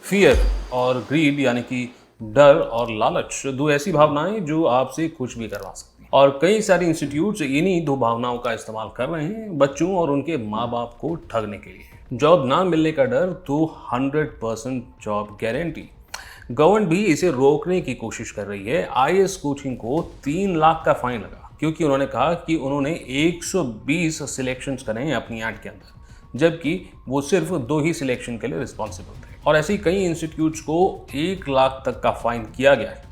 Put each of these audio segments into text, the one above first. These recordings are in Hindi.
फियर और ग्रीड यानी कि डर और लालच, दो ऐसी भावनाएं जो आपसे कुछ भी करवा सकती हैं। और कई सारे इंस्टीट्यूट्स इन्हीं दो भावनाओं का इस्तेमाल कर रहे हैं बच्चों और उनके माँ बाप को ठगने के लिए। जॉब ना मिलने का डर तो 100% जॉब गारंटी। गवर्नमेंट भी इसे रोकने की कोशिश कर रही है। आईएएस कोचिंग को 3 लाख का फाइन लगा क्योंकि उन्होंने कहा कि उन्होंने 120 सिलेक्शंस करे हैं अपनी ऐड के अंदर, जबकि वो सिर्फ 2 ही सिलेक्शन के लिए रिस्पॉन्सिबल थे। और ऐसे ही कई इंस्टीट्यूट्स को 1 लाख तक का फाइन किया गया है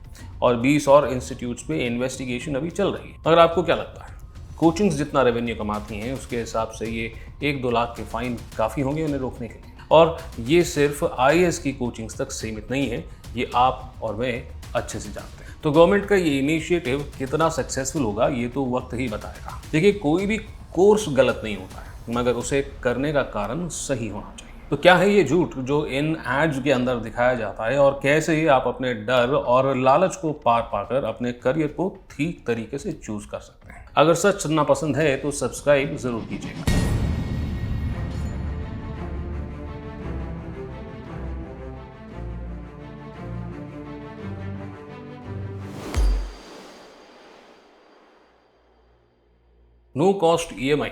और 20 और इंस्टीट्यूट्स पे इन्वेस्टिगेशन अभी चल रही है। मगर आपको क्या लगता है, कोचिंग्स जितना रेवेन्यू कमाती हैं उसके हिसाब से ये 1-2 लाख के फाइन काफ़ी होंगे उन्हें रोकने के लिए? और ये सिर्फ आईएएस की कोचिंग्स तक सीमित नहीं है, ये आप और मैं अच्छे से जानते हैं। तो गवर्नमेंट का ये इनिशिएटिव कितना सक्सेसफुल होगा ये तो वक्त ही बताएगा। देखिए, कोई भी कोर्स गलत नहीं होता है, मगर उसे करने का कारण सही होना चाहिए। तो क्या है ये झूठ जो इन एड्स के अंदर दिखाया जाता है और कैसे आप अपने डर और लालच को पार पाकर अपने करियर को ठीक तरीके से चूज कर सकते हैं? अगर सच सुनना पसंद है तो सब्सक्राइब जरूर कीजिएगा। नो कॉस्ट ईएमआई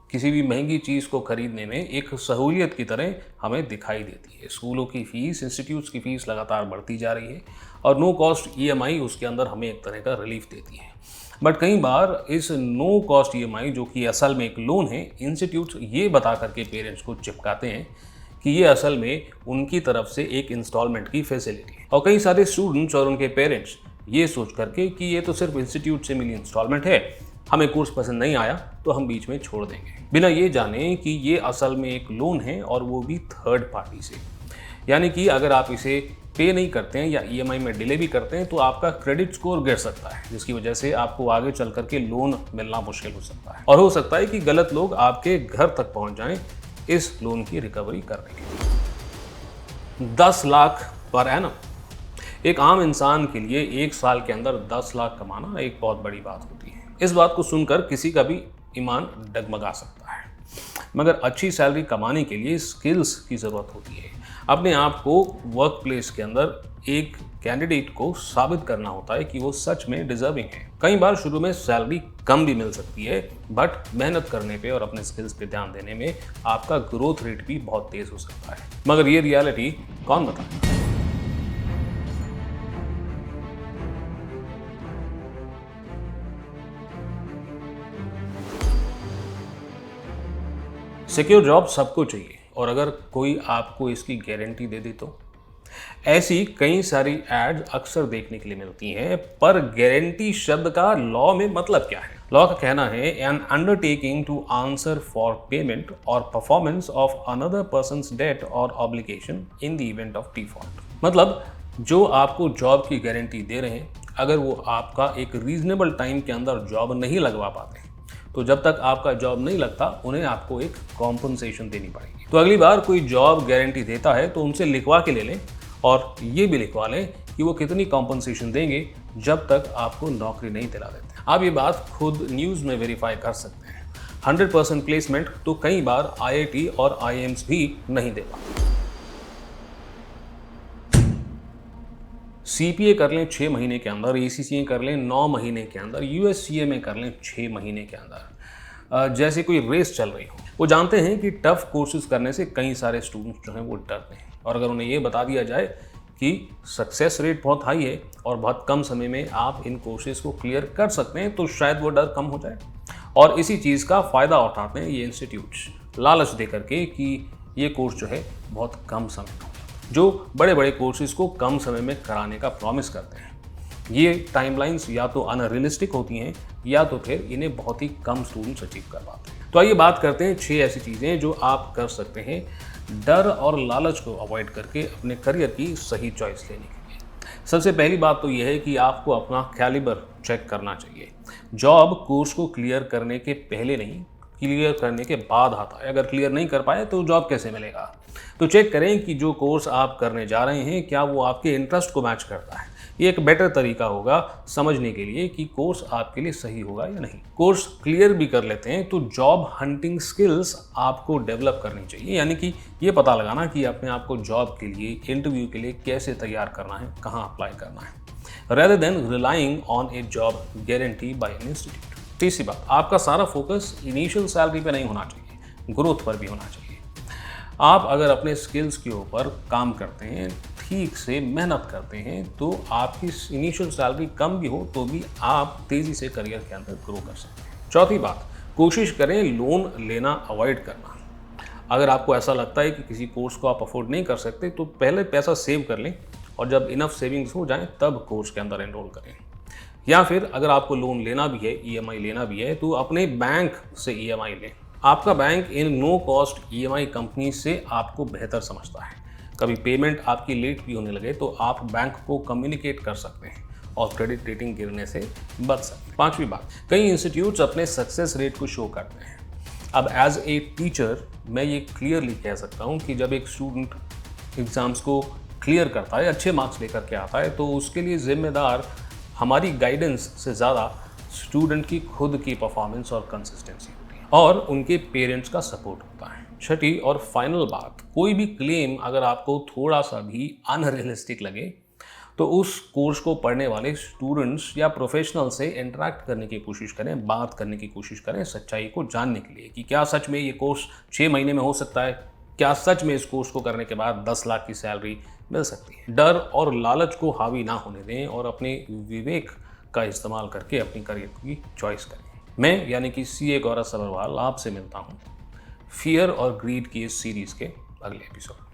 किसी भी महंगी चीज़ को खरीदने में एक सहूलियत की तरह हमें दिखाई देती है। स्कूलों की फीस, इंस्टीट्यूट्स की फीस लगातार बढ़ती जा रही है और नो कॉस्ट ईएमआई उसके अंदर हमें एक तरह का रिलीफ देती है। बट कई बार इस नो कॉस्ट ईएमआई जो कि असल में एक लोन है, इंस्टीट्यूट्स ये बता करके पेरेंट्स को चिपकाते हैं कि ये असल में उनकी तरफ से एक इंस्टॉलमेंट की फैसिलिटी है। और कई सारे स्टूडेंट्स और उनके पेरेंट्स ये सोच करके कि ये तो सिर्फ इंस्टीट्यूट से मिली इंस्टॉलमेंट है, हमें कोर्स पसंद नहीं आया तो हम बीच में छोड़ देंगे, बिना ये जाने कि ये असल में एक लोन है और वो भी थर्ड पार्टी से। यानी कि अगर आप इसे पे नहीं करते हैं या ईएमआई में डिले भी करते हैं तो आपका क्रेडिट स्कोर गिर सकता है, जिसकी वजह से आपको आगे चल करके लोन मिलना मुश्किल हो सकता है। और हो सकता है कि गलत लोग आपके घर तक पहुंच जाएं इस लोन की रिकवरी करने के लिए। 10 लाख पर एनम एक आम इंसान के लिए 1 साल के अंदर 10 लाख कमाना एक बहुत बड़ी बात होती है। इस बात को सुनकर किसी का भी ईमान डगमगा सकता है, मगर अच्छी सैलरी कमाने के लिए स्किल्स की ज़रूरत होती है। अपने आप को वर्क प्लेस के अंदर एक कैंडिडेट को साबित करना होता है कि वो सच में डिजर्विंग है। कई बार शुरू में सैलरी कम भी मिल सकती है, बट मेहनत करने पे और अपने स्किल्स पे ध्यान देने में आपका ग्रोथ रेट भी बहुत तेज हो सकता है। मगर ये रियलिटी कौन बताए? सिक्योर जॉब सबको चाहिए और अगर कोई आपको इसकी गारंटी दे दे तो? ऐसी कई सारी एड्स अक्सर देखने के लिए मिलती हैं, पर गारंटी शब्द का लॉ में मतलब क्या है? लॉ का कहना है an undertaking to answer for payment और performance of another person's debt और obligation in the event of default. मतलब जो आपको जॉब की गारंटी दे रहे हैं, अगर वो आपका एक रीजनेबल टाइम के अंदर जॉब नहीं लगवा पाते तो जब तक आपका जॉब नहीं लगता उन्हें आपको एक कॉम्पनसेशन देनी पड़ेगी। तो अगली बार कोई जॉब गारंटी देता है तो उनसे लिखवा के ले लें और ये भी लिखवा लें कि वो कितनी कॉम्पनसेशन देंगे जब तक आपको नौकरी नहीं दिला देते। आप ये बात खुद न्यूज़ में वेरीफाई कर सकते हैं। 100% प्लेसमेंट तो कई बार आईआईटी और आईएम्स भी नहीं दे पाते। सीपीए कर लें 6 महीने के अंदर, एसीसीए कर लें 9 महीने के अंदर, यूएससीए में कर लें 6 महीने के अंदर। जैसे कोई रेस चल रही हो। वो जानते हैं कि टफ कोर्सेज करने से कई सारे स्टूडेंट्स जो हैं वो डरते हैं, और अगर उन्हें ये बता दिया जाए कि सक्सेस रेट बहुत हाई है और बहुत कम समय में आप इन कोर्सेज को क्लियर कर सकते हैं तो शायद वो डर कम हो जाए। और इसी चीज़ का फ़ायदा उठाते हैं ये इंस्टीट्यूट्स, लालच दे करके कि ये कोर्स जो है बहुत कम समय में, जो बड़े बड़े कोर्सेज को कम समय में कराने का प्रॉमिस करते हैं। ये टाइमलाइंस या तो अनरियलिस्टिक होती हैं या तो फिर इन्हें बहुत ही कम स्टूडेंट्स अचीव कर पाते हैं। तो आइए बात करते हैं 6 ऐसी चीज़ें जो आप कर सकते हैं डर और लालच को अवॉइड करके अपने करियर की सही चॉइस लेने के लिए। सबसे पहली बात तो यह है कि आपको अपना कैलिबर चेक करना चाहिए। जॉब कोर्स को क्लियर करने के पहले नहीं, क्लियर करने के बाद आता है। अगर क्लियर नहीं कर पाए तो जॉब कैसे मिलेगा? तो चेक करें कि जो कोर्स आप करने जा रहे हैं क्या वो आपके इंटरेस्ट को मैच करता है, ये एक बेटर तरीका होगा समझने के लिए कि कोर्स आपके लिए सही होगा या नहीं। कोर्स क्लियर भी कर लेते हैं तो जॉब हंटिंग स्किल्स आपको डेवलप करनी चाहिए, यानी कि ये पता लगाना कि अपने आप को जॉब के लिए, इंटरव्यू के लिए कैसे तैयार करना है, कहाँ अप्लाई करना है, rather than relying on a job guarantee by an institute। तीसरी बात, आपका सारा फोकस इनिशियल सैलरी पे नहीं होना चाहिए, ग्रोथ पर भी होना चाहिए। आप अगर अपने स्किल्स के ऊपर काम करते हैं, ठीक से मेहनत करते हैं, तो आपकी इनिशियल सैलरी कम भी हो तो भी आप तेज़ी से करियर के अंदर ग्रो कर सकते हैं। चौथी बात, कोशिश करें लोन लेना अवॉइड करना। अगर आपको ऐसा लगता है कि किसी कोर्स को आप अफोर्ड नहीं कर सकते तो पहले पैसा सेव कर लें और जब इनफ सेविंग्स हो जाएं तब कोर्स के अंदर एनरोल करें। या फिर अगर आपको लोन लेना भी है, ईएमआई लेना भी है, तो अपने बैंक से ईएमआई लें। आपका bank in no cost EMI company से आपको बेहतर समझता है। कभी पेमेंट आपकी लेट भी होने लगे तो आप बैंक को कम्युनिकेट कर सकते हैं और क्रेडिट रेटिंग गिरने से बच सकते हैं। पांचवी बात, कई इंस्टीट्यूट्स अपने सक्सेस रेट को शो करते हैं। अब एज ए टीचर मैं ये क्लियरली कह सकता हूँ कि जब एक स्टूडेंट एग्ज़ाम्स को क्लियर करता है, अच्छे मार्क्स लेकर के आता है, तो उसके लिए जिम्मेदार हमारी गाइडेंस से ज़्यादा स्टूडेंट की खुद की परफॉर्मेंस और कंसिस्टेंसी होती है और उनके पेरेंट्स का सपोर्ट होता है। छठी और फाइनल बात, कोई भी क्लेम अगर आपको थोड़ा सा भी अनरियलिस्टिक लगे तो उस कोर्स को पढ़ने वाले स्टूडेंट्स या प्रोफेशनल से इंटरेक्ट करने की कोशिश करें, बात करने की कोशिश करें सच्चाई को जानने के लिए कि क्या सच में ये कोर्स 6 महीने में हो सकता है, क्या सच में इस कोर्स को करने के बाद 10 लाख की सैलरी मिल सकती है। डर और लालच को हावी ना होने दें और अपने विवेक का इस्तेमाल करके अपनी करियर की चॉइस करें। मैं यानी कि सीए गौरव सभरवाल आपसे मिलता हूँ फियर और ग्रीड की इस सीरीज़ के अगले एपिसोड।